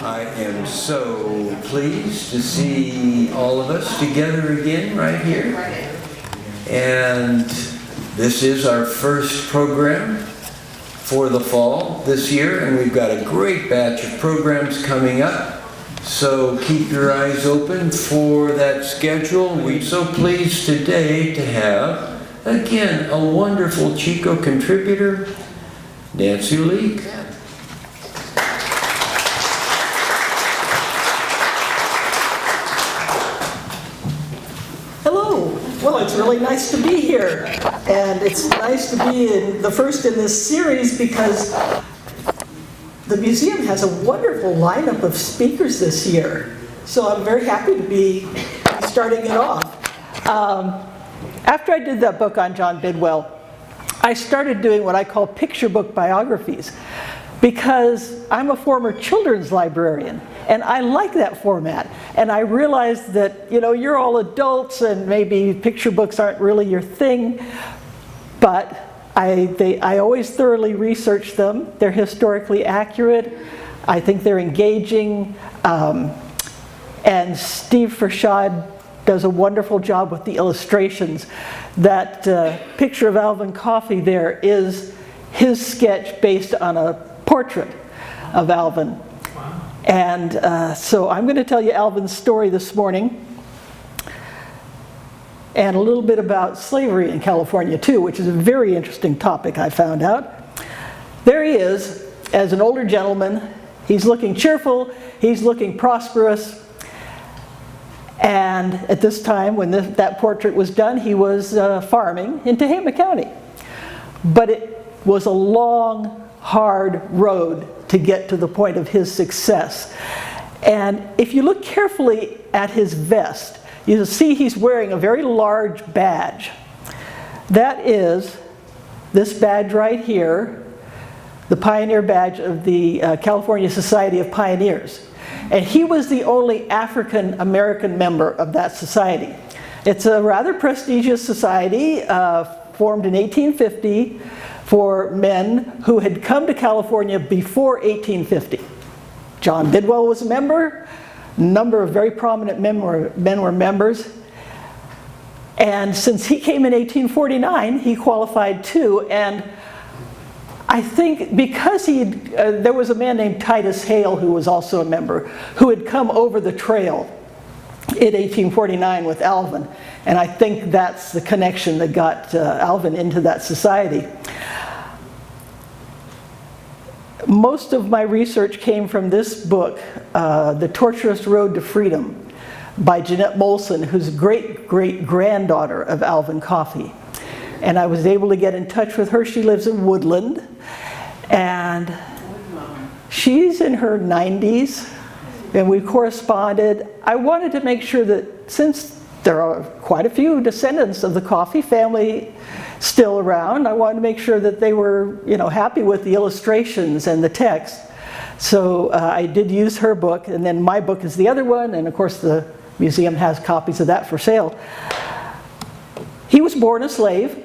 I am so pleased to see all of us together again right here. And this is our first program for the fall this year, and we've got a great batch of programs coming up. So keep your eyes open for that schedule. We're so pleased today to have, again, a wonderful Chico contributor, Nancy Leek. Hello. Well, it's really nice to be here. And it's nice to be in the first in this series because the museum has a wonderful lineup of speakers this year. So I'm very happy to be starting it off. After I did that book on John Bidwell, I started doing what I call picture book biographies because I'm a former children's librarian and I like that format. And I realized that, you know, you're all adults and maybe picture books aren't really your thing, but I always thoroughly research them. They're historically accurate. I think they're engaging. And Steve Fershad does a wonderful job with the illustrations. That picture of Alvin Coffey there is his sketch based on a portrait of Alvin. And so I'm going to tell you Alvin's story this morning. And a little bit about slavery in California too, which is a very interesting topic I found out. There he is, as an older gentleman. He's looking cheerful, he's looking prosperous. And at this time, when that portrait was done, he was farming in Tehama County. But it was a long, hard road to get to the point of his success. And if you look carefully at his vest, you'll see he's wearing a very large badge. That is this badge right here, the Pioneer Badge of the California Society of Pioneers. And he was the only African American member of that society. It's a rather prestigious society formed in 1850 for men who had come to California before 1850. John Bidwell was a member. A number of very prominent men were members. And since he came in 1849, he qualified too. And I think because there was a man named Titus Hale who was also a member, who had come over the trail in 1849 with Alvin. And I think that's the connection that got Alvin into that society. Most of my research came from this book, The Tortuous Road to Freedom, by Jeanette Molson, who's great-great-granddaughter of Alvin Coffey. And I was able to get in touch with her. She lives in Woodland, and she's in her 90s, and we corresponded. I wanted to make sure that since there are quite a few descendants of the Coffey family still around, I wanted to make sure that they were, you know, happy with the illustrations and the text. So I did use her book, and then my book is the other one, and of course the museum has copies of that for sale. He was born a slave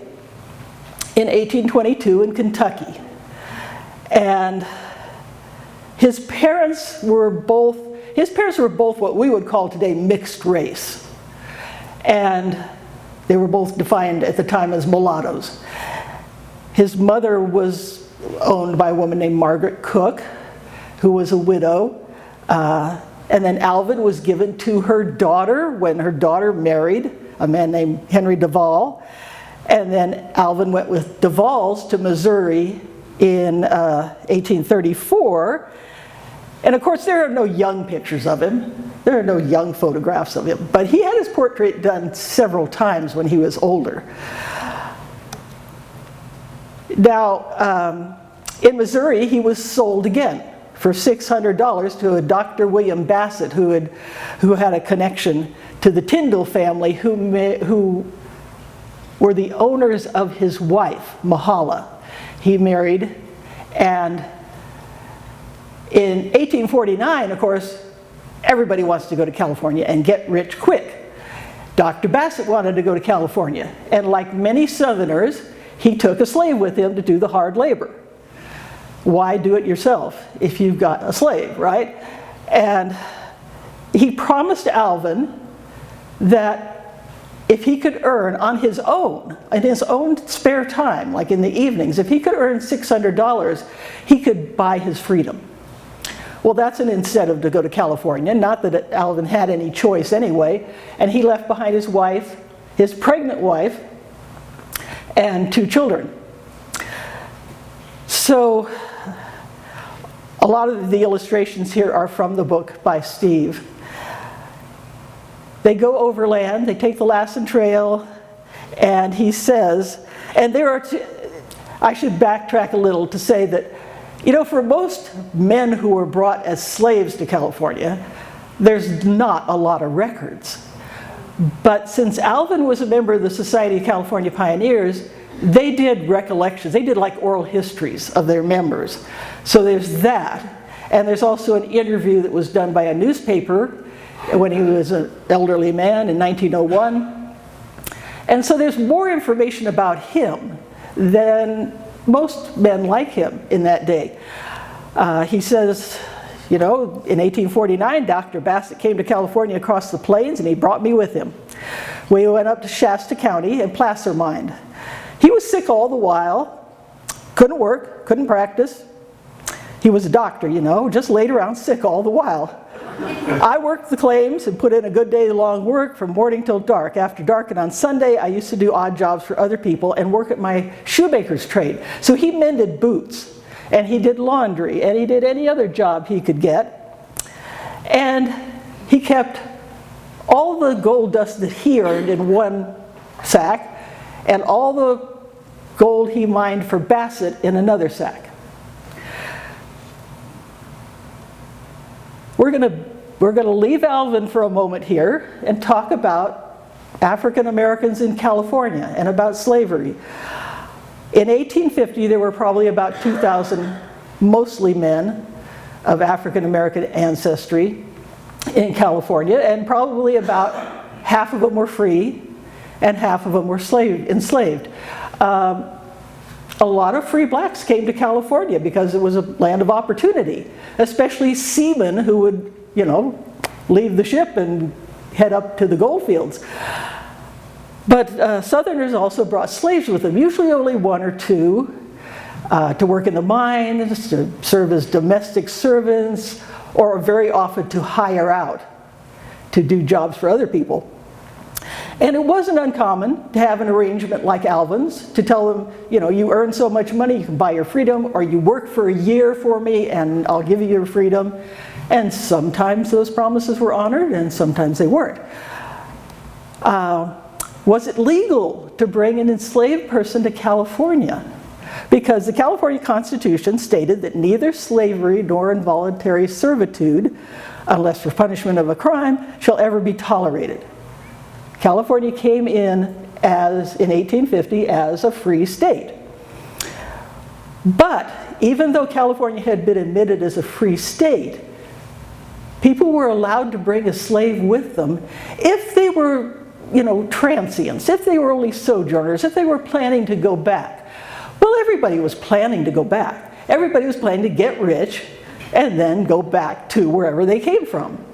in 1822 in Kentucky. And his parents were both what we would call today mixed race. And they were both defined at the time as mulattoes. His mother was owned by a woman named Margaret Cook, who was a widow. And then Alvin was given to her daughter when her daughter married a man named Henry Duvall. And then Alvin went with Duvalls to Missouri in 1834. And of course, there are no young pictures of him. There are no young photographs of him. But he had his portrait done several times when he was older. Now, in Missouri, he was sold again for $600 to a Dr. William Bassett, who had a connection to the Tyndall family, who were the owners of his wife, Mahala. He married, and in 1849, of course, everybody wants to go to California and get rich quick. Dr. Bassett wanted to go to California, and like many Southerners, he took a slave with him to do the hard labor. Why do it yourself if you've got a slave, right? And he promised Alvin that if he could earn on his own, in his own spare time, like in the evenings, if he could earn $600, he could buy his freedom. Well, that's an incentive to go to California, not that Alvin had any choice anyway, and he left behind his wife, his pregnant wife, and 2 children. So, a lot of the illustrations here are from the book by Steve. They go overland, they take the Lassen Trail, and he says, and there are I should backtrack a little to say that, you know, for most men who were brought as slaves to California, there's not a lot of records. But since Alvin was a member of the Society of California Pioneers, they did recollections, they did like oral histories of their members. So there's that, and there's also an interview that was done by a newspaper when he was an elderly man in 1901. And so there's more information about him than most men like him in that day. He says, you know, in 1849, Dr. Bassett came to California across the plains, and he brought me with him. We went up to Shasta County and Placer mined. He was sick all the while, couldn't work, couldn't practice. He was a doctor, you know, just laid around sick all the while. I worked the claims and put in a good day long work from morning till dark. After dark and on Sunday, I used to do odd jobs for other people and work at my shoemaker's trade. So he mended boots, and he did laundry, and he did any other job he could get. And he kept all the gold dust that he earned in one sack, and all the gold he mined for Bassett in another sack. We're going to leave Alvin for a moment here and talk about African Americans in California and about slavery. In 1850, there were probably about 2,000, mostly men of African American ancestry in California, and probably about half of them were free and half of them were enslaved. A lot of free blacks came to California because it was a land of opportunity, especially seamen who would, you know, leave the ship and head up to the gold fields. But Southerners also brought slaves with them, usually only 1 or 2, to work in the mines, to serve as domestic servants, or very often to hire out to do jobs for other people. And it wasn't uncommon to have an arrangement like Alvin's, to tell them, you know, you earn so much money, you can buy your freedom, or you work for a year for me and I'll give you your freedom. And sometimes those promises were honored and sometimes they weren't. Was it legal to bring an enslaved person to California? Because the California Constitution stated that neither slavery nor involuntary servitude, unless for punishment of a crime, shall ever be tolerated. California came in 1850 as a free state. But even though California had been admitted as a free state, people were allowed to bring a slave with them if they were, you know, transients, if they were only sojourners, if they were planning to go back. Well, everybody was planning to go back. Everybody was planning to get rich and then go back to wherever they came from.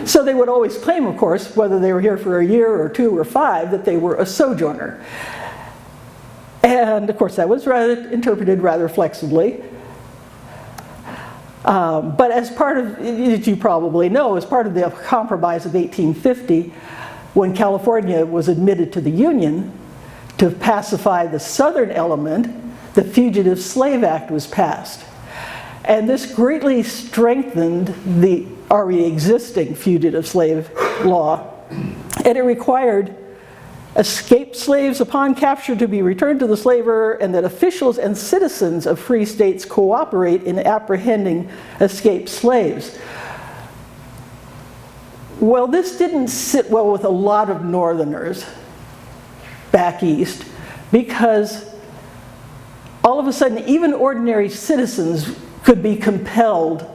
So they would always claim, of course, whether they were here for a year or 2 or 5, that they were a sojourner. And of course that was interpreted rather flexibly. But as part of, as you probably know, as part of the Compromise of 1850, when California was admitted to the Union, to pacify the southern element, the Fugitive Slave Act was passed. And this greatly strengthened the already existing fugitive slave law. And it required escaped slaves upon capture to be returned to the slaver, and that officials and citizens of free states cooperate in apprehending escaped slaves. Well, this didn't sit well with a lot of Northerners back east, because all of a sudden even ordinary citizens could be compelled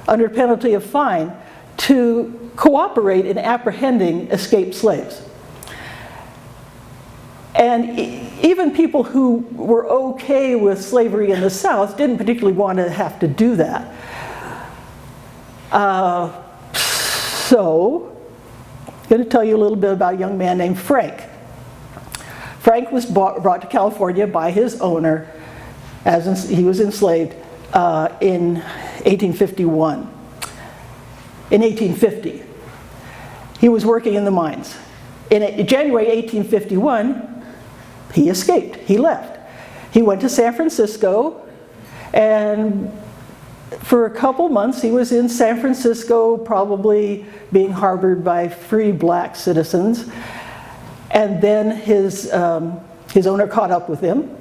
under penalty of fine to cooperate in apprehending escaped slaves. And even people who were okay with slavery in the South didn't particularly want to have to do that. So, I'm going to tell you a little bit about a young man named Frank. Frank was brought to California by his owner as he was enslaved in 1851. In 1850. He was working in the mines. In January 1851, he escaped. He left. He went to San Francisco, and for a couple months he was in San Francisco, probably being harbored by free black citizens. And then his owner caught up with him,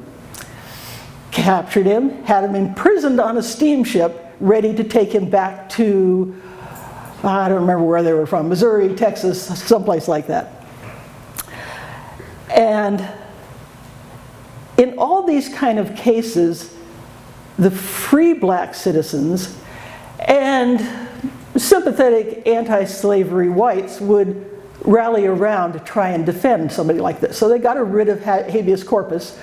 captured him, had him imprisoned on a steamship, ready to take him back to, I don't remember where they were from, Missouri, Texas, someplace like that. And in all these kind of cases, the free black citizens and sympathetic anti-slavery whites would rally around to try and defend somebody like this. So they got a writ of habeas corpus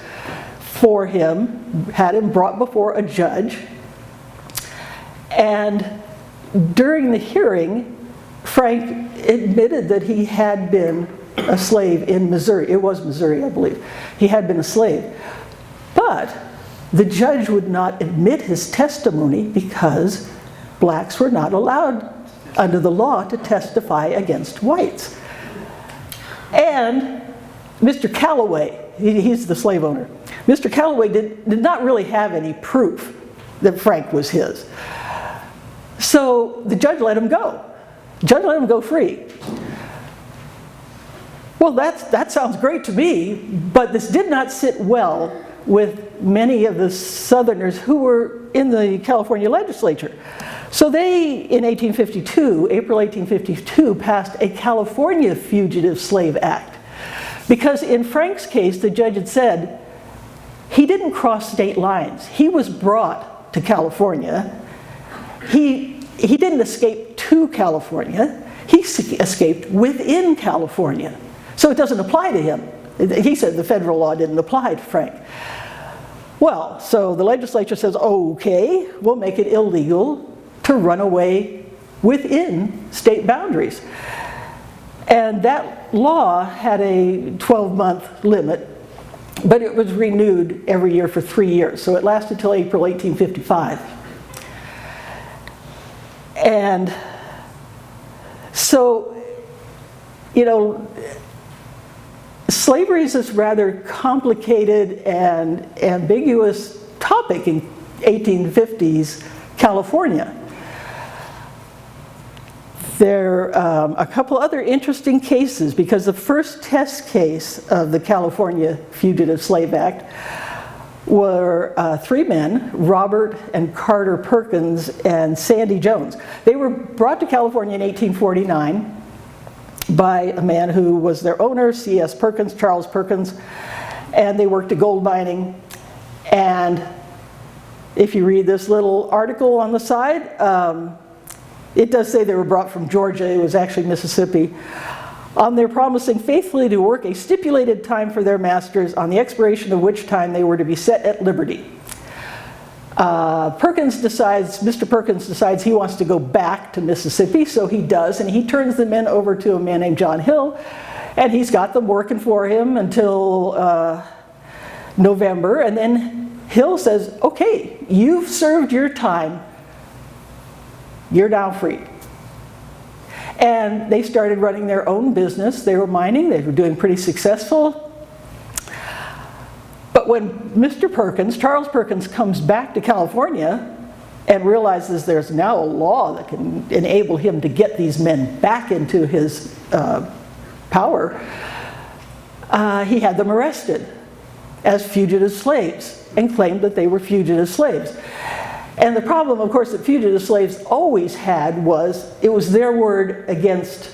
for him, had him brought before a judge, and during the hearing, Frank admitted that he had been a slave in Missouri. It was Missouri, I believe. He had been a slave. But the judge would not admit his testimony because blacks were not allowed under the law to testify against whites. And Mr. Calloway, he's the slave owner, Mr. Calloway did not really have any proof that Frank was his. So the judge let him go. The judge let him go free. Well, that sounds great to me, but this did not sit well with many of the Southerners who were in the California legislature. So they, in 1852, April 1852, passed a California Fugitive Slave Act. Because in Frank's case, the judge had said, he didn't cross state lines. He was brought to California. He didn't escape to California. He escaped within California. So it doesn't apply to him. He said the federal law didn't apply to Frank. Well, so the legislature says, okay, we'll make it illegal to run away within state boundaries. And that law had a 12-month limit, but it was renewed every year for 3 years. So it lasted till April 1855. And so, you know, slavery is this rather complicated and ambiguous topic in 1850s California. There are a couple other interesting cases, because the first test case of the California Fugitive Slave Act were three men, Robert and Carter Perkins and Sandy Jones. They were brought to California in 1849 by a man who was their owner, C.S. Perkins, Charles Perkins, and they worked at gold mining. And if you read this little article on the side, it does say they were brought from Georgia. It was actually Mississippi. On their promising faithfully to work a stipulated time for their masters, on the expiration of which time they were to be set at liberty. Mr. Perkins decides he wants to go back to Mississippi, so he does, and he turns the men over to a man named John Hill, and he's got them working for him until November, and then Hill says, okay, you've served your time, you're now free. And they started running their own business. They were mining, they were doing pretty successful. But when Mr. Perkins, Charles Perkins, comes back to California and realizes there's now a law that can enable him to get these men back into his power, he had them arrested as fugitive slaves and claimed that they were fugitive slaves. And the problem, of course, that fugitive slaves always had was it was their word against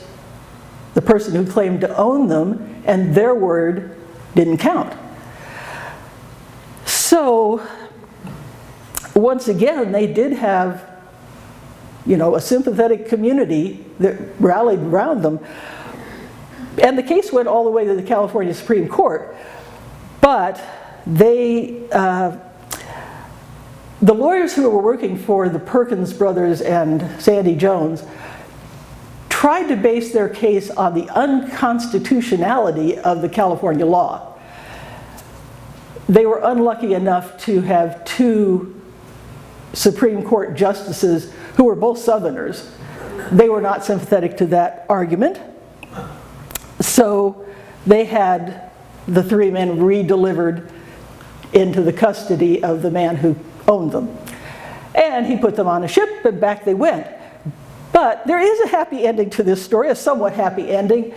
the person who claimed to own them, and their word didn't count. So, once again, they did have, you know, a sympathetic community that rallied around them. And the case went all the way to the California Supreme Court. But they the lawyers who were working for the Perkins brothers and Sandy Jones tried to base their case on the unconstitutionality of the California law. They were unlucky enough to have two Supreme Court justices who were both Southerners. They were not sympathetic to that argument. So they had the three men re-delivered into the custody of the man who owned them. And he put them on a ship and back they went. But there is a happy ending to this story, a somewhat happy ending.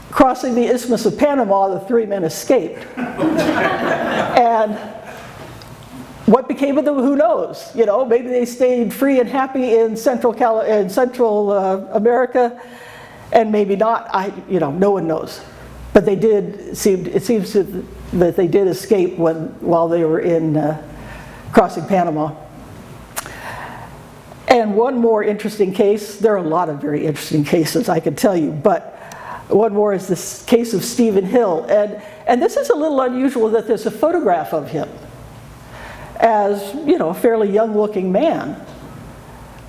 Crossing the Isthmus of Panama, the three men escaped. And what became of them, who knows? You know, maybe they stayed free and happy in Central America, and maybe not. No one knows. But they did. It seems that they did escape while they were in crossing Panama. And one more interesting case. There are a lot of very interesting cases, I can tell you, but one more is this case of Stephen Hill. And this is a little unusual that there's a photograph of him as, you know, a fairly young-looking man.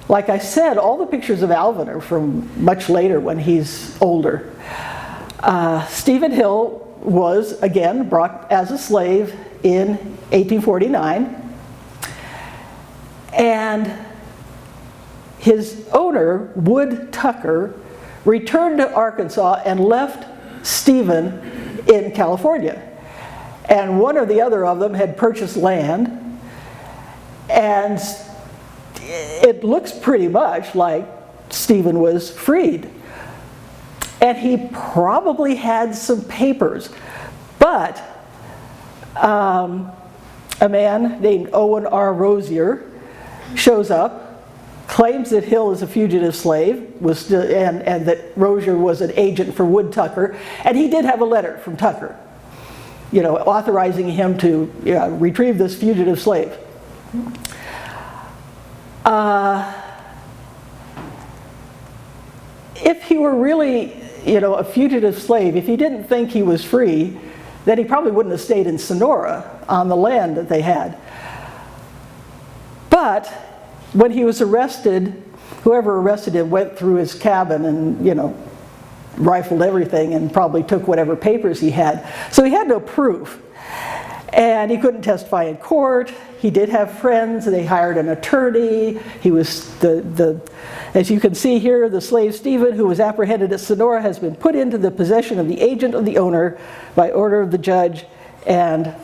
Like I said, all the pictures of Alvin are from much later when he's older. Stephen Hill was, again, brought as a slave in 1849. And his owner, Wood Tucker, returned to Arkansas and left Stephen in California. And one or the other of them had purchased land, and it looks pretty much like Stephen was freed. And he probably had some papers, but a man named Owen R. Rosier shows up, claims that Hill is a fugitive slave, and that Rosier was an agent for Wood Tucker, and he did have a letter from Tucker, you know, authorizing him to retrieve this fugitive slave. If he were really, you know, a fugitive slave, if he didn't think he was free, then he probably wouldn't have stayed in Sonora on the land that they had. But when he was arrested, whoever arrested him went through his cabin and, you know, rifled everything and probably took whatever papers he had. So he had no proof. And he couldn't testify in court. He did have friends. They hired an attorney. He was as you can see here, the slave Stephen, who was apprehended at Sonora, has been put into the possession of the agent of the owner by order of the judge. And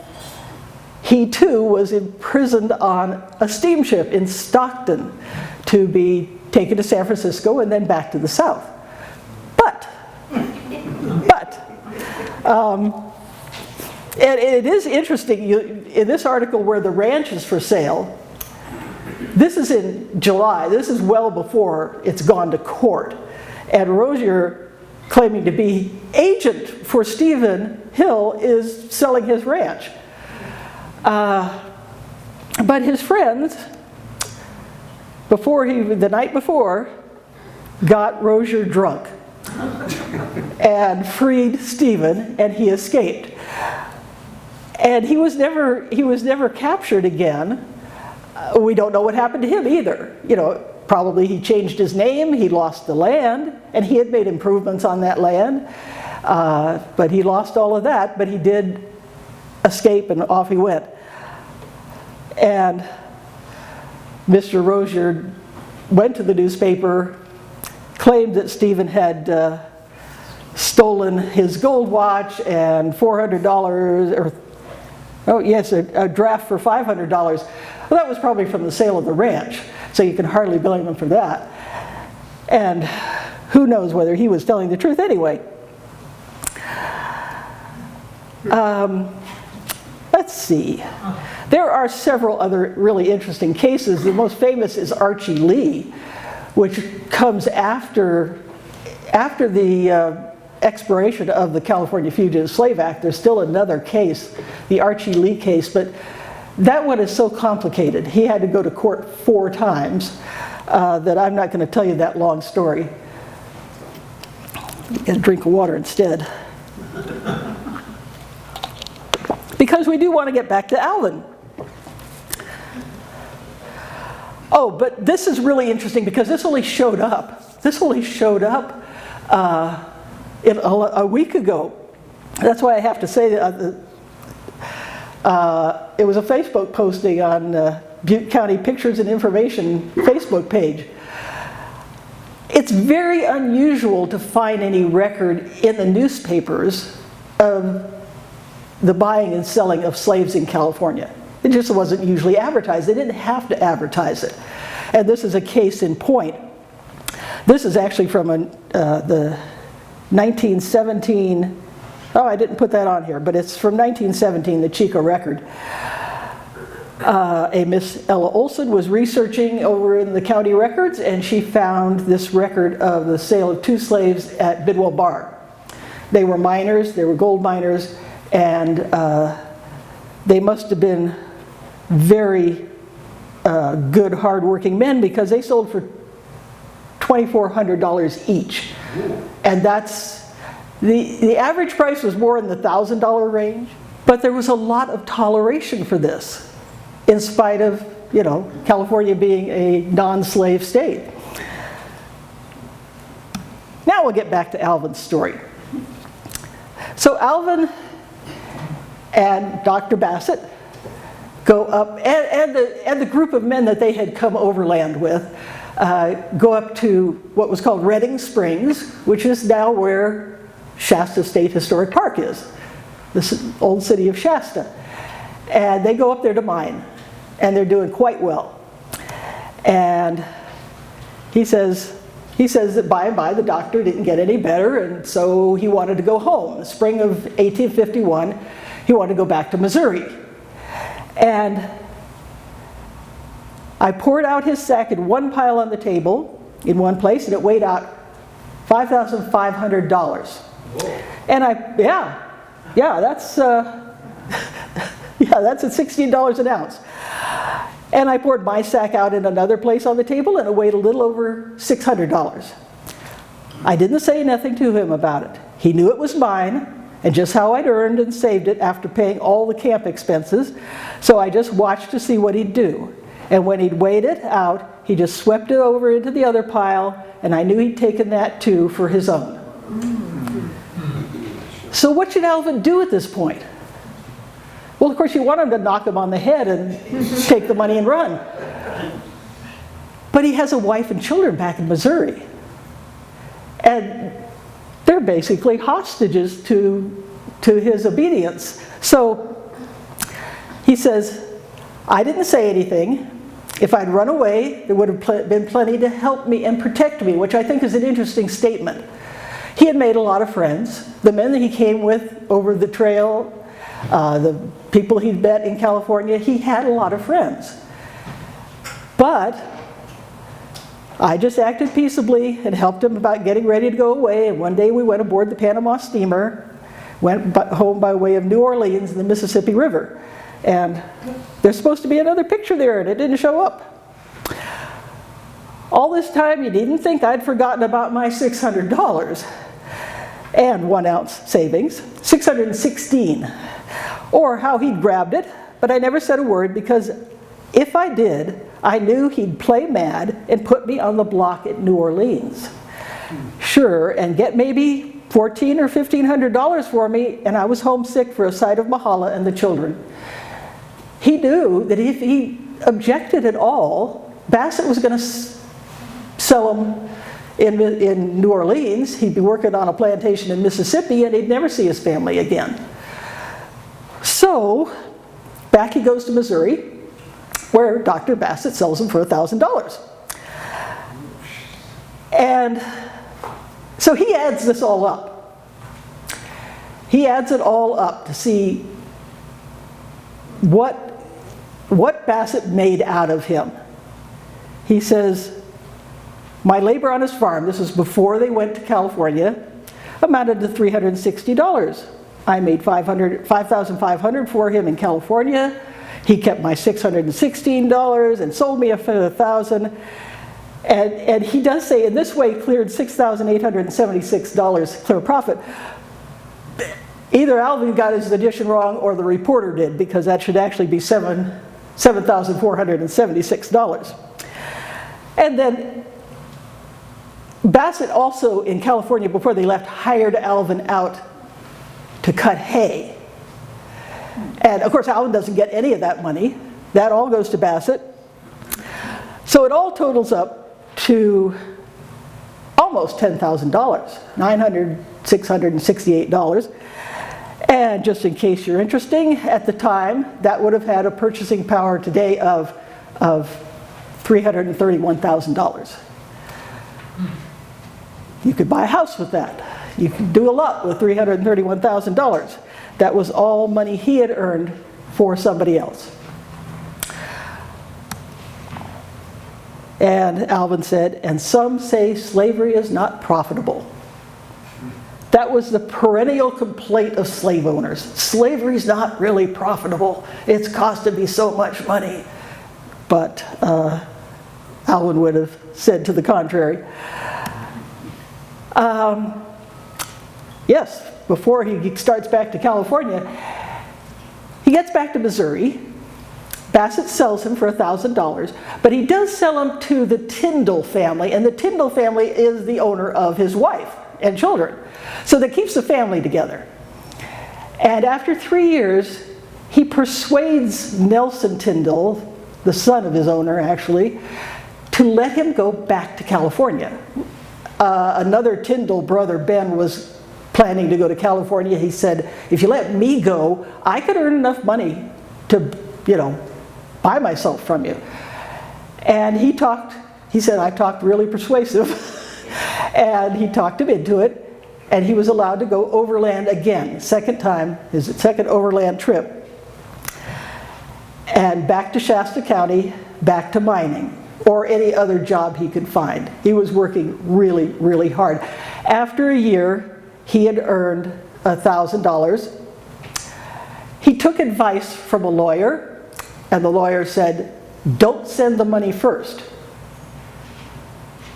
he too was imprisoned on a steamship in Stockton to be taken to San Francisco and then back to the South. But and it is interesting, in this article where the ranch is for sale, this is in July, this is well before it's gone to court. And Rosier, claiming to be agent for Stephen Hill, is selling his ranch. But his friends, the night before, got Rosier drunk and freed Stephen, and he escaped. And he was never captured again. We don't know what happened to him either. You know, probably he changed his name, he lost the land, and he had made improvements on that land. But he lost all of that, but he did escape and off he went. And Mr. Rosier went to the newspaper, claimed that Stephen had stolen his gold watch and $400, a draft for $500. Well, that was probably from the sale of the ranch, so you can hardly blame him for that. And who knows whether he was telling the truth anyway. Let's see. There are several other really interesting cases. The most famous is Archie Lee, which comes after the expiration of the California Fugitive Slave Act. There's still another case, the Archie Lee case, but that one is so complicated. He had to go to court 4 times that I'm not going to tell you that long story. Get a drink of water instead. Because we do want to get back to Alvin. Oh, but this is really interesting because this only showed up. This only showed up a week ago. That's why I have to say that it was a Facebook posting on Butte County Pictures and Information Facebook page. It's very unusual to find any record in the newspapers of the buying and selling of slaves in California. It just wasn't usually advertised. They didn't have to advertise it. And this is a case in point. This is actually from the 1917, oh, I didn't put that on here, but it's from 1917, the Chico record. A Miss Ella Olson was researching over in the county records, and she found this record of the sale of 2 slaves at Bidwell Bar. They were miners, they were gold miners, and they must have been very good, hard-working men because they sold for $2,400 each. And that's, the average price was more in the $1,000 range, but there was a lot of toleration for this, in spite of, you know, California being a non-slave state. Now we'll get back to Alvin's story. So Alvin and Dr. Bassett go up, and the group of men that they had come overland with, go up to what was called Redding Springs, which is now where Shasta State Historic Park is, this old city of Shasta. And they go up there to mine, and they're doing quite well. And he says that by and by the doctor didn't get any better, and so he wanted to go home. In the spring of 1851, he wanted to go back to Missouri. And I poured out his sack in one pile on the table in one place, and it weighed out $5,500. And that's that's at $16 an ounce. And I poured my sack out in another place on the table, and it weighed a little over $600. I didn't say nothing to him about it. He knew it was mine, and just how I'd earned and saved it after paying all the camp expenses. So I just watched to see what he'd do. And when he'd weighed it out, he just swept it over into the other pile, and I knew he'd taken that too for his own. So what should Alvin do at this point? Well, of course, you want him to knock him on the head and take the money and run. But he has a wife and children back in Missouri. And they're basically hostages to his obedience. So he says, I didn't say anything. If I'd run away, there would have been plenty to help me and protect me, which I think is an interesting statement. He had made a lot of friends. The men that he came with over the trail, the people he'd met in California, he had a lot of friends. But I just acted peaceably and helped him about getting ready to go away. And one day we went aboard the Panama steamer, went home by way of New Orleans and the Mississippi River. And there's supposed to be another picture there, and it didn't show up. All this time, you didn't think I'd forgotten about my $600 and 1 ounce savings, $616, or how he'd grabbed it, but I never said a word because if I did, I knew he'd play mad and put me on the block at New Orleans. Sure, and get maybe $1,400 or $1,500 for me, and I was homesick for a sight of Mahala and the children. He knew that if he objected at all, Bassett was going to sell him in New Orleans. He'd be working on a plantation in Mississippi, and he'd never see his family again. So, back he goes to Missouri, where Dr. Bassett sells him for $1,000. And so he adds this all up. He adds it all up to see what Bassett made out of him. He says, my labor on his farm, this is before they went to California, amounted to $360. I made $5,500 for him in California. He kept my $616 and sold me for $1,000. And he does say, in this way, cleared $6,876 clear profit. Either Alvin got his addition wrong or the reporter did, because that should actually be $7,476. And then Bassett also, in California, before they left, hired Alvin out to cut hay. And of course, Alvin doesn't get any of that money. That all goes to Bassett. So it all totals up to almost $10,000, $668. And just in case you're interested, at the time, that would have had a purchasing power today of $331,000. You could buy a house with that. You could do a lot with $331,000. That was all money he had earned for somebody else. And Alvin said, and some say slavery is not profitable. That was the perennial complaint of slave owners. Slavery's not really profitable. It's costing me so much money. But Alvin would have said to the contrary. Yes, before he starts back to California, he gets back to Missouri. Bassett sells him for $1,000, but he does sell him to the Tyndall family, and the Tyndall family is the owner of his wife and children. So that keeps the family together. And after 3 years, he persuades Nelson Tyndall, the son of his owner actually, to let him go back to California. Another Tyndall brother, Ben, was planning to go to California. He said, if you let me go, I could earn enough money to, buy myself from you. And he said, I talked really persuasive. And he talked him into it. And he was allowed to go overland again, second time, his second overland trip. And back to Shasta County, back to mining, or any other job he could find. He was working really, really hard. After a year, he had earned $1,000. He took advice from a lawyer, and the lawyer said, don't send the money first.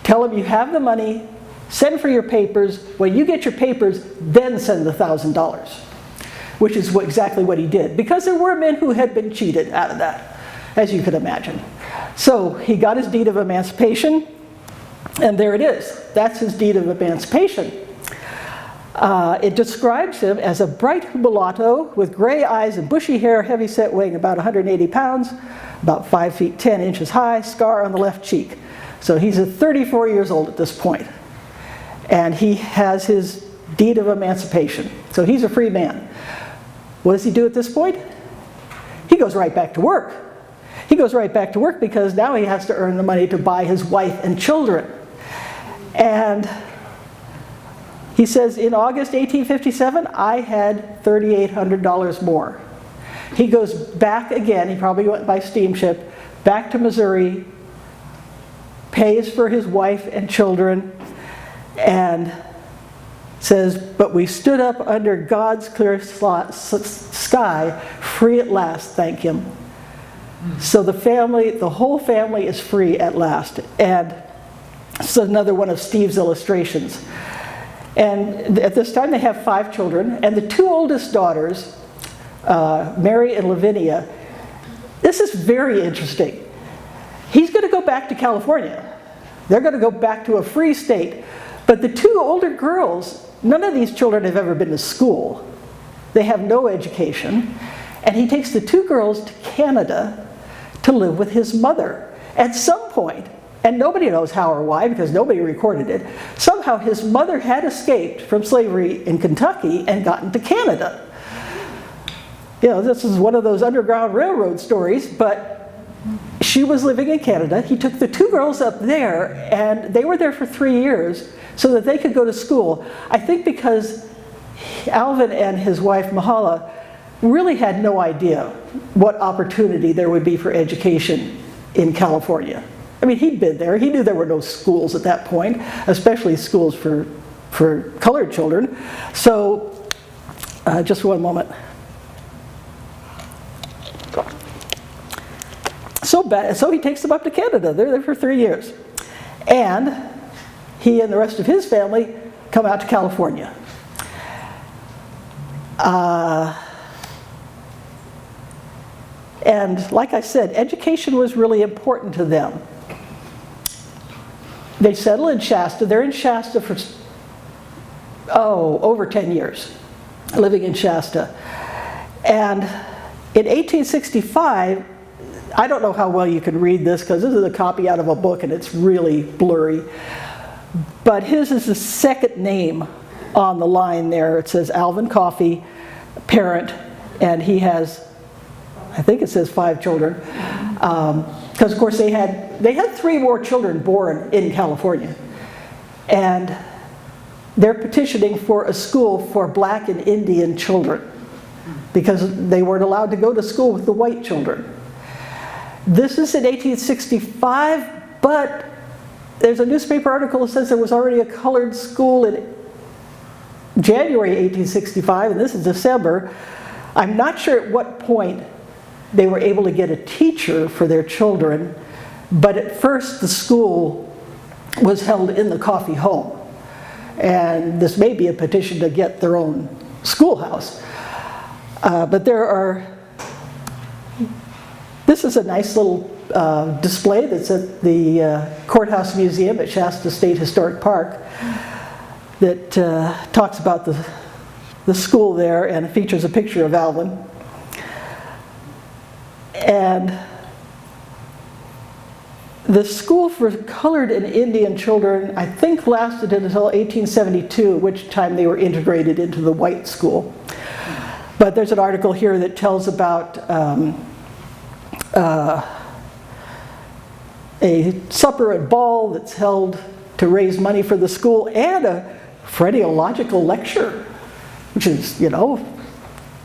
Tell him you have the money, send for your papers. When you get your papers, then send the $1,000, which is exactly what he did, because there were men who had been cheated out of that, as you could imagine. So he got his deed of emancipation, and there it is. That's his deed of emancipation. It describes him as a bright mulatto with gray eyes and bushy hair, heavyset, weighing about 180 pounds, about 5 feet 10 inches high, scar on the left cheek. So he's 34 years old at this point. And he has his deed of emancipation. So he's a free man. What does he do at this point? He goes right back to work. He goes right back to work because now he has to earn the money to buy his wife and children. And he says, in August 1857, I had $3,800 more. He goes back again, he probably went by steamship, back to Missouri, pays for his wife and children, and says, but we stood up under God's clear sky, free at last, thank him. So the whole family is free at last. And this is another one of Steve's illustrations. And at this time they have 5 children, and the 2 oldest daughters, Mary and Lavinia, this is very interesting. He's going to go back to California. They're going to go back to a free state. But the 2 older girls, none of these children have ever been to school. They have no education. And he takes the 2 girls to Canada to live with his mother. At some point, and nobody knows how or why because nobody recorded it, somehow his mother had escaped from slavery in Kentucky and gotten to Canada. This is one of those Underground Railroad stories, but she was living in Canada. He took the 2 girls up there, and they were there for 3 years so that they could go to school. I think because Alvin and his wife Mahala really had no idea what opportunity there would be for education in California. I mean, he'd been there. He knew there were no schools at that point, especially schools for colored children. So, just one moment. So he takes them up to Canada. They're there for 3 years. And he and the rest of his family come out to California. And like I said, education was really important to them. they settle in Shasta. They're in Shasta for, over 10 years, living in Shasta. And in 1865, I don't know how well you can read this because this is a copy out of a book and it's really blurry, but his is the second name on the line there. It says ALVIN Coffee, parent, and he has, I think it says 5 children, because of course they had 3 more children born in California, and they're petitioning for a school for black and Indian children because they weren't allowed to go to school with the white children. This is in 1865, but there's a newspaper article that says there was already a colored school in January 1865, and this is December. I'm not sure at what point they were able to get a teacher for their children, but at first the school was held in the coffee home. And this may be a petition to get their own schoolhouse. But this is a nice little display that's at the Courthouse Museum at Shasta State Historic Park that talks about the school there and features a picture of Alvin. And the school for colored and Indian children, I think, lasted until 1872, at which time they were integrated into the white school. But there's an article here that tells about a supper and ball that's held to raise money for the school, and a phrenological lecture, which is,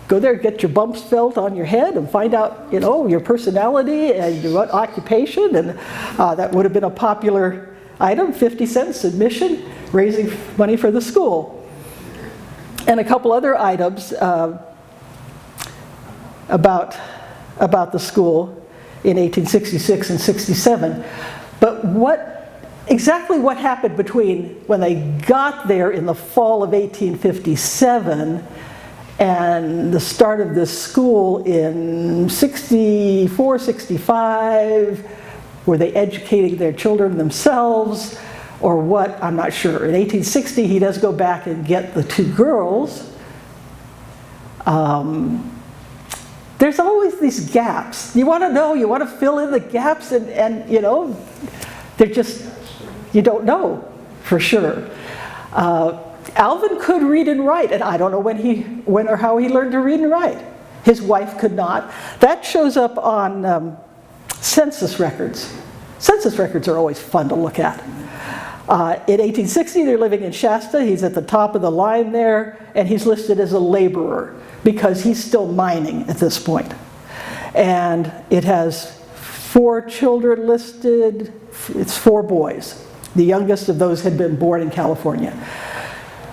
go there, get your bumps felt on your head and find out, your personality and what occupation, and that would have been a popular item, 50 cents admission, raising money for the school. And a couple other items about the school in 1866 and 67. But exactly what happened between when they got there in the fall of 1857 and the start of this school in 64, 65, were they educating their children themselves or what? I'm not sure. In 1860, he does go back and get the 2 girls. There's always these gaps. You want to know, you want to fill in the gaps, and they're just, you don't know for sure. Alvin could read and write, and I don't know when or how he learned to read and write. His wife could not. That shows up on census records. Census records are always fun to look at. In 1860, they're living in Shasta. He's at the top of the line there, and he's listed as a laborer because he's still mining at this point. And it has 4 children listed. It's 4 boys. The youngest of those had been born in California.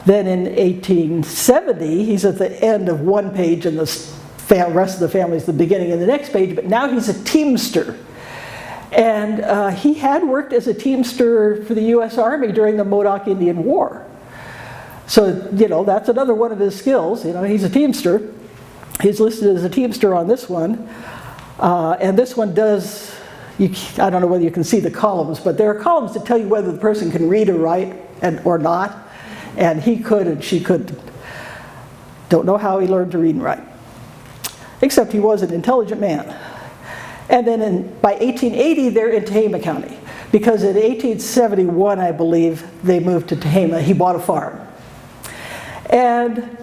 Then in 1870, he's at the end of one page, and the rest of the family is the beginning of the next page, but now he's a teamster. And he had worked as a teamster for the U.S. Army during the Modoc Indian War. So, that's another one of his skills. He's a teamster. He's listed as a teamster on this one. And this one does, I don't know whether you can see the columns, but there are columns that tell you whether the person can read or write or not. And he could and she could. Don't know how he learned to read and write. Except he was an intelligent man. And then by 1880, they're in Tehama County. Because in 1871, I believe, they moved to Tehama. He bought a farm. And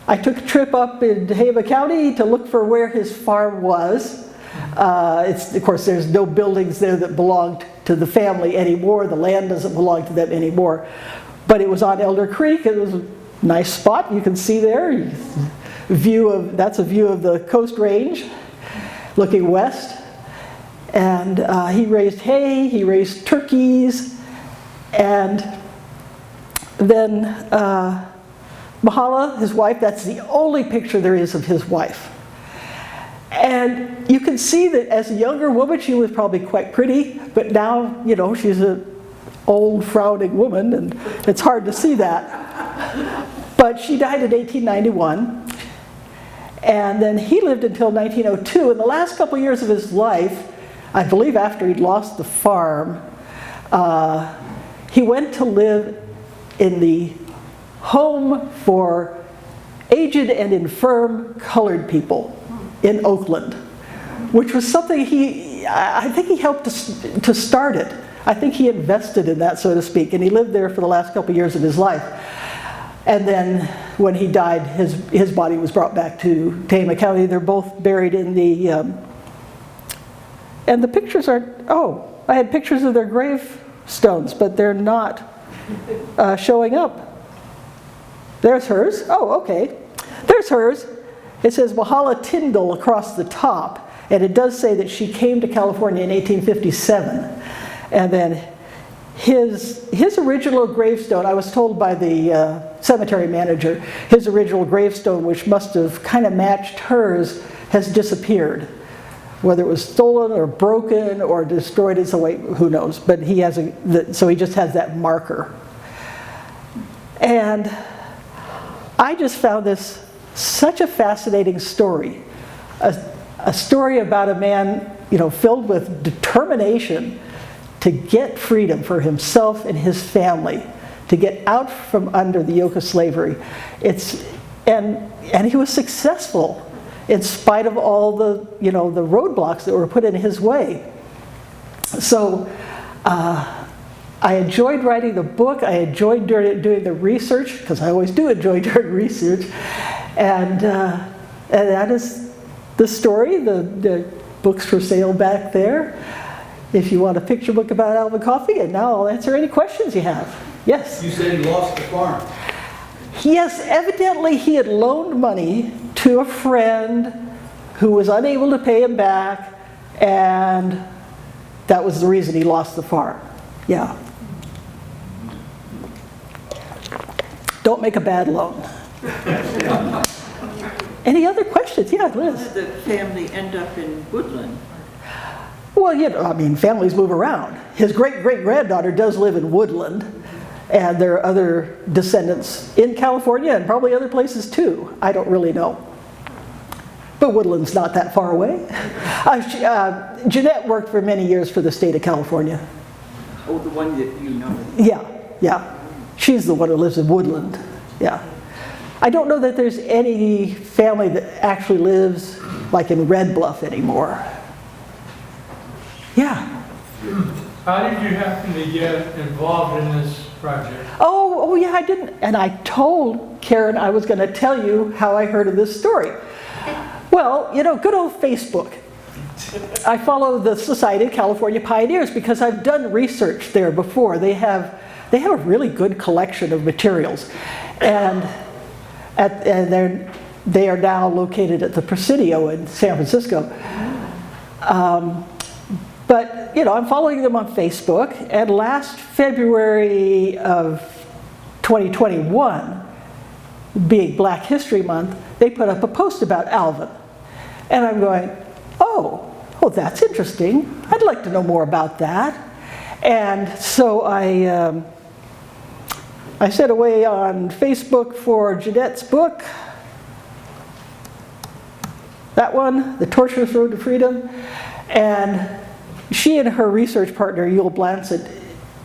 I took a trip up in Tehama County to look for where his farm was. Of course, there's no buildings there that belonged to the family anymore. The land doesn't belong to them anymore. But it was on Elder Creek. It was a nice spot. You can see there. That's a view of the Coast Range, looking west. And he raised hay, he raised turkeys, and then Mahala, his wife, that's the only picture there is of his wife. And you can see that as a younger woman, she was probably quite pretty, but now, she's an old, frowning woman, and it's hard to see that. But she died in 1891, and then he lived until 1902. In the last couple years of his life, I believe after he'd lost the farm, he went to live in the home for aged and infirm colored people in Oakland, which was something I think he helped to start it. I think he invested in that, so to speak, and he lived there for the last couple years of his life. And then when he died, his body was brought back to Tama County. They're both buried in the, and the pictures are, oh, I had pictures of their gravestones, but they're not showing up. There's hers. Oh, okay. There's hers. It says Wahala Tyndall across the top, and it does say that she came to California in 1857. And then his original gravestone, I was told by the cemetery manager, his original gravestone, which must have kind of matched hers, has disappeared. Whether it was stolen or broken or destroyed in some way, who knows? But he has so he just has that marker. And I just found this such a fascinating story. A story about a man, filled with determination to get freedom for himself and his family, to get out from under the yoke of slavery. And he was successful in spite of all the, the roadblocks that were put in his way. So I enjoyed writing the book. I enjoyed doing the research, because I always do enjoy doing research. And that is the story. The book's for sale back there, if you want a picture book about ALVIN Coffee. And now I'll answer any questions you have. Yes? You said he lost the farm. Yes, evidently he had loaned money to a friend who was unable to pay him back, and that was the reason he lost the farm. Yeah. Don't make a bad loan. Any other questions? Yeah, Liz. How did the family end up in Woodland? Well, families move around. His great-great-granddaughter does live in Woodland, and there are other descendants in California and probably other places too. I don't really know. But Woodland's not that far away. Jeanette worked for many years for the state of California. Oh, the one that you know. Yeah. She's the one who lives in Woodland. Yeah. I don't know that there's any family that actually lives like in Red Bluff anymore. Yeah. How did you happen to get involved in this project? Oh yeah, I didn't. And I told Karen I was going to tell you how I heard of this story. Well, good old Facebook. I follow the Society of California Pioneers because I've done research there before. They have a really good collection of materials. And they are now located at the Presidio in San Francisco. But I'm following them on Facebook, and last February of 2021, being Black History Month, they put up a post about ALVIN. And I'm going, oh, that's interesting. I'd like to know more about that. And so I sent away on Facebook for Jeanette's book, that one, The Torturous Road to Freedom. And she and her research partner, Yul Blansett,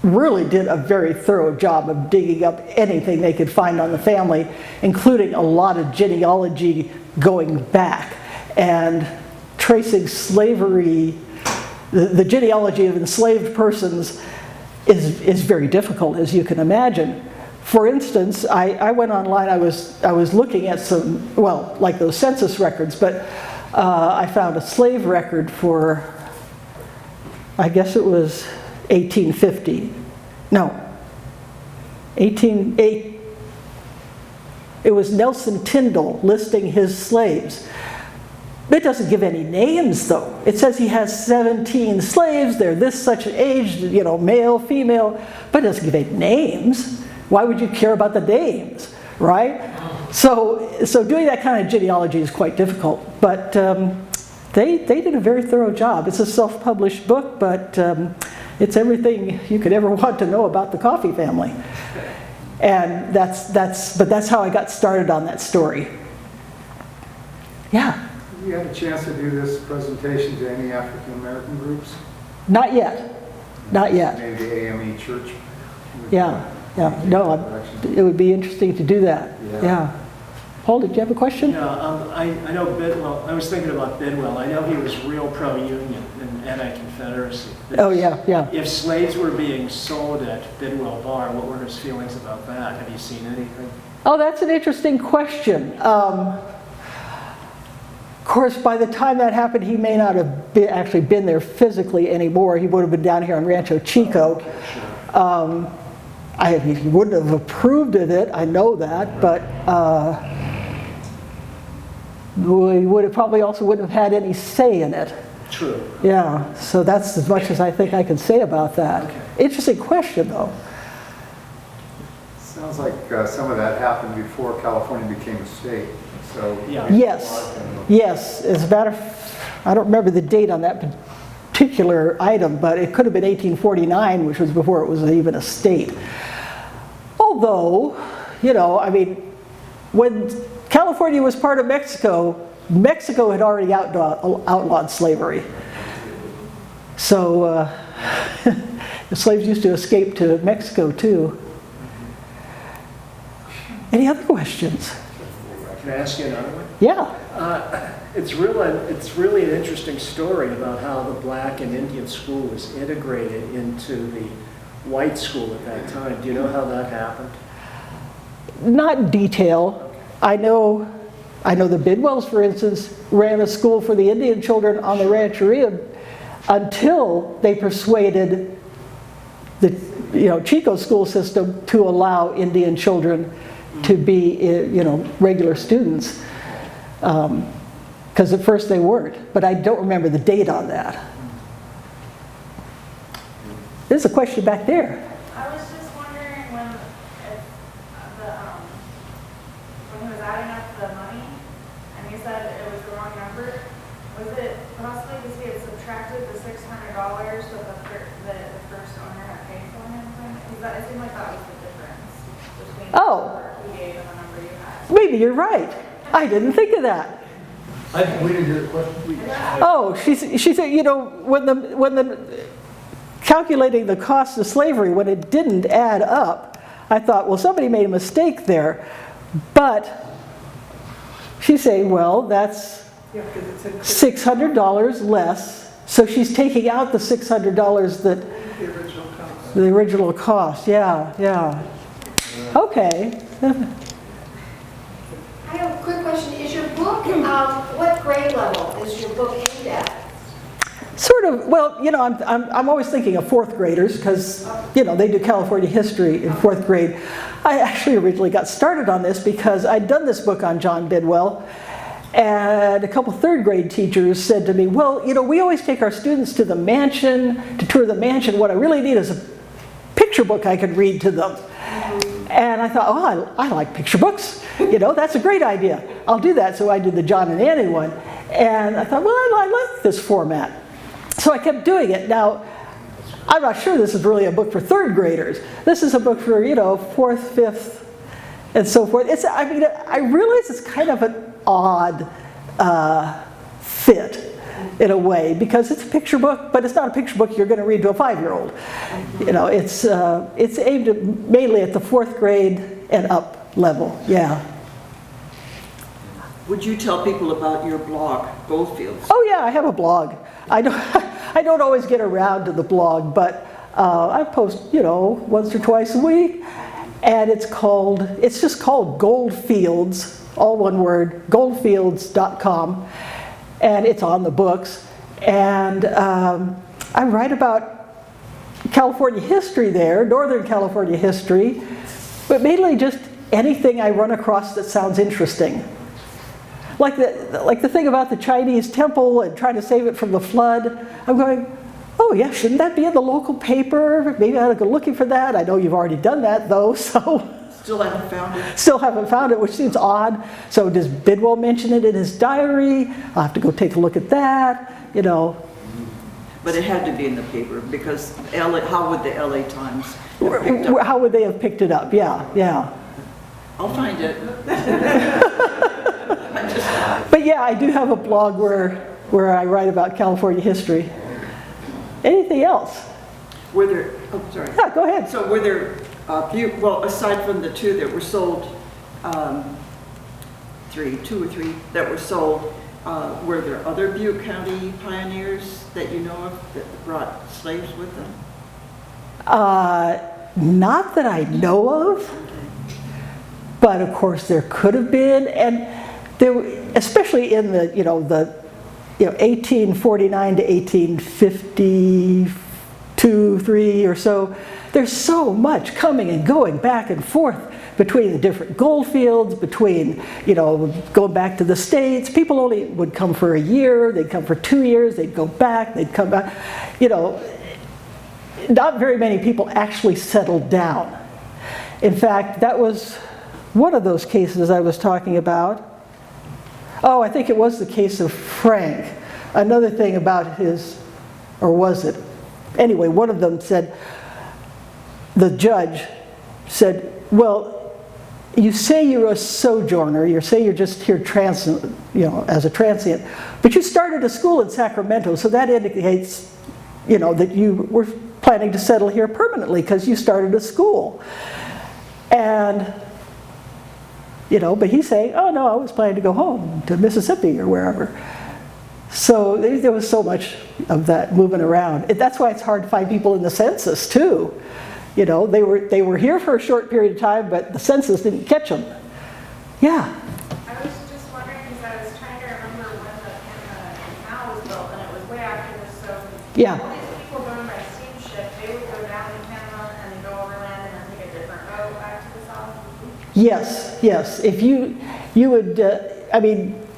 really did a very thorough job of digging up anything they could find on the family, including a lot of genealogy going back and tracing slavery. The genealogy of enslaved persons is very difficult, as you can imagine. For instance, I went online, I was looking at some, like those census records, but I found a slave record for, I guess it was 1850. No, it was Nelson Tyndall listing his slaves. It doesn't give any names though. It says he has 17 slaves, they're this such an age, male, female, but it doesn't give any names. Why would you care about the names, right? So doing that kind of genealogy is quite difficult, but they did a very thorough job. It's a self-published book, but it's everything you could ever want to know about the Coffee family. And that's how I got started on that story. Yeah. Have you had a chance to do this presentation to any African American groups? Not yet. Not yet. Maybe the AME Church? Yeah, yeah, no, it would be interesting to do that, yeah. Paul, did you have a question? Yeah, I know Bidwell, I was thinking about Bidwell. I know he was real pro-union and anti-Confederacy. Oh, yeah, yeah. If slaves were being sold at Bidwell Bar, what were his feelings about that? Have you seen anything? Oh, that's an interesting question. Of course, by the time that happened, he may not have actually been there physically anymore. He would have been down here on Rancho Chico. He wouldn't have approved of it, I know that, but we would have probably also wouldn't have had any say in it. True. Yeah, so that's as much as I think I can say about that. Okay. Interesting question, though. Sounds like some of that happened before California became a state, so. Yeah. Yes. As a matter of, I don't remember the date on that particular item, but it could have been 1849, which was before it was even a state. Although, I mean, when California was part of Mexico, Mexico had already outlawed slavery. So the slaves used to escape to Mexico too. Any other questions? Can I ask you another one? Yeah. It's really an interesting story about how the black and Indian school was integrated into the white school at that time. Do you know how that happened? Not in detail. I know the Bidwells, for instance, ran a school for the Indian children on the Rancheria until they persuaded the Chico school system to allow Indian children to be regular students. Because at first they weren't, but I don't remember the date on that. There's a question back there. I was just wondering when he was adding up the money, and he said it was the wrong number. Was it possibly because he had subtracted the $600 that the first owner had paid for him? Because it seemed like that was the difference between the number he gave and the number you had. Maybe you're right. I didn't think of that. We didn't hear the question. Oh, she said, when the calculating the cost of slavery, when it didn't add up, I thought, well, somebody made a mistake there. But she's saying, well, that's $600 less. So she's taking out the $600 that the original cost. Yeah. Okay. I have a quick question. Is your book, what grade level is your book aimed at? Sort of, well, I'm always thinking of fourth graders because, they do California history in fourth grade. I actually originally got started on this because I'd done this book on John Bidwell, and a couple third grade teachers said to me, well, we always take our students to the mansion, to tour the mansion. What I really need is a picture book I could read to them. And I thought, oh, I like picture books. That's a great idea. I'll do that. So I did the John and Annie one. And I thought, well, I like this format. So I kept doing it. Now, I'm not sure this is really a book for third graders. This is a book for, fourth, fifth, and so forth. I realize it's kind of an odd fit in a way, because it's a picture book, but it's not a picture book you're going to read to a 5-year-old. It's aimed mainly at the fourth grade and up level. Yeah. Would you tell people about your blog, Goldfields? Oh yeah, I have a blog. I don't always get around to the blog, but I post once or twice a week, and it's just called Goldfields, all one word, goldfields.com. And it's on the books. And I write about California history there, Northern California history, but mainly just anything I run across that sounds interesting. Like the thing about the Chinese temple and trying to save it from the flood. I'm going, oh yeah, shouldn't that be in the local paper? Maybe I ought to go looking for that. I know you've already done that though, so. Still haven't found it? Still haven't found it, which seems odd. So does Bidwell mention it in his diary? I'll have to go take a look at that, But it had to be in the paper, because how would the LA Times have picked up? How would they have picked it up? Yeah. I'll find it. But yeah, I do have a blog where I write about California history. Anything else? Were there, oh, sorry. Yeah, go ahead. So were there, well, aside from the two that were sold, two or three that were sold, were there other Butte County pioneers that you know of that brought slaves with them? Not that I know of, but of course there could have been, and there, especially in the 1849 to 1852, 3 or so, there's so much coming and going back and forth between the different gold fields, between, going back to the States. People only would come for a year, they'd come for 2 years, they'd go back, they'd come back. Not very many people actually settled down. In fact, that was one of those cases I was talking about. Oh, I think it was the case of Frank. Another thing about his, or was it? Anyway, one of them said, the judge said, well, you say you're a sojourner, you say you're just here transient, as a transient, but you started a school in Sacramento, so that indicates, that you were planning to settle here permanently because you started a school. And, but he's saying, oh no, I was planning to go home to Mississippi or wherever. So there was so much of that moving around. That's why it's hard to find people in the census too. They were here for a short period of time, but the census didn't catch them. Yeah. I was just wondering, because I was trying to remember when the canal was built, and it was way after this, so Yeah. all these people going by steamship, they would go down to Panama and then go overland and then take a different road back to the south? Yes, yes. If you would,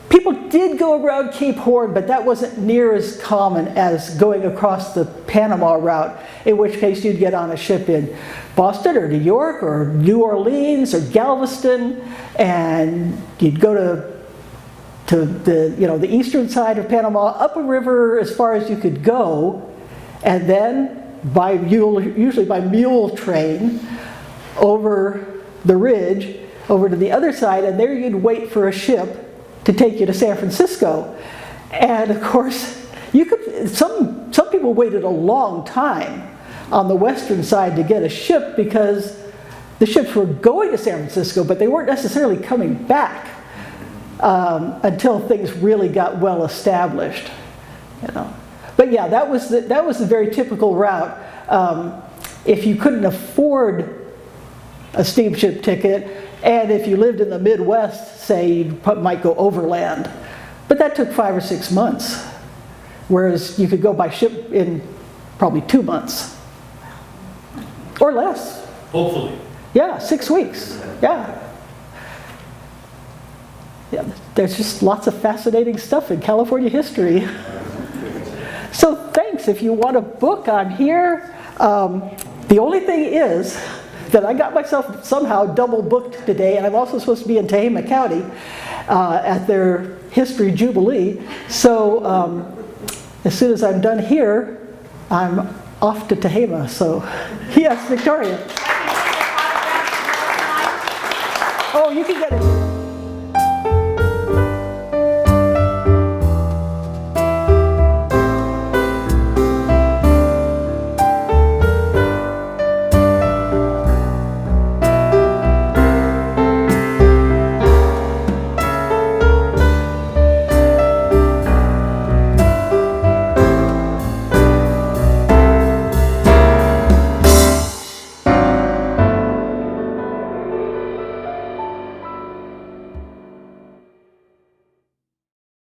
people did go around Cape Horn, but that wasn't near as common as going across the Panama route, in which case you'd get on a ship in Boston or New York or New Orleans or Galveston, and you'd go to the eastern side of Panama, up a river as far as you could go, and then usually by mule train over the ridge over to the other side, and there you'd wait for a ship to take you to San Francisco. And of course, some people waited a long time on the western side to get a ship because the ships were going to San Francisco, but they weren't necessarily coming back until things really got well established. But yeah, that was the very typical route. If you couldn't afford a steamship ticket, and if you lived in the Midwest, say, you might go overland. But that took 5 or 6 months, whereas you could go by ship in probably 2 months. Or less. Hopefully. Yeah, 6 weeks. Yeah. Yeah, there's just lots of fascinating stuff in California history. So thanks. If you want a book, I'm here. The only thing is that I got myself somehow double booked today, and I'm also supposed to be in Tehama County at their History Jubilee. So as soon as I'm done here, I'm off to Tehama. So yes, Victoria. Oh, you can get it.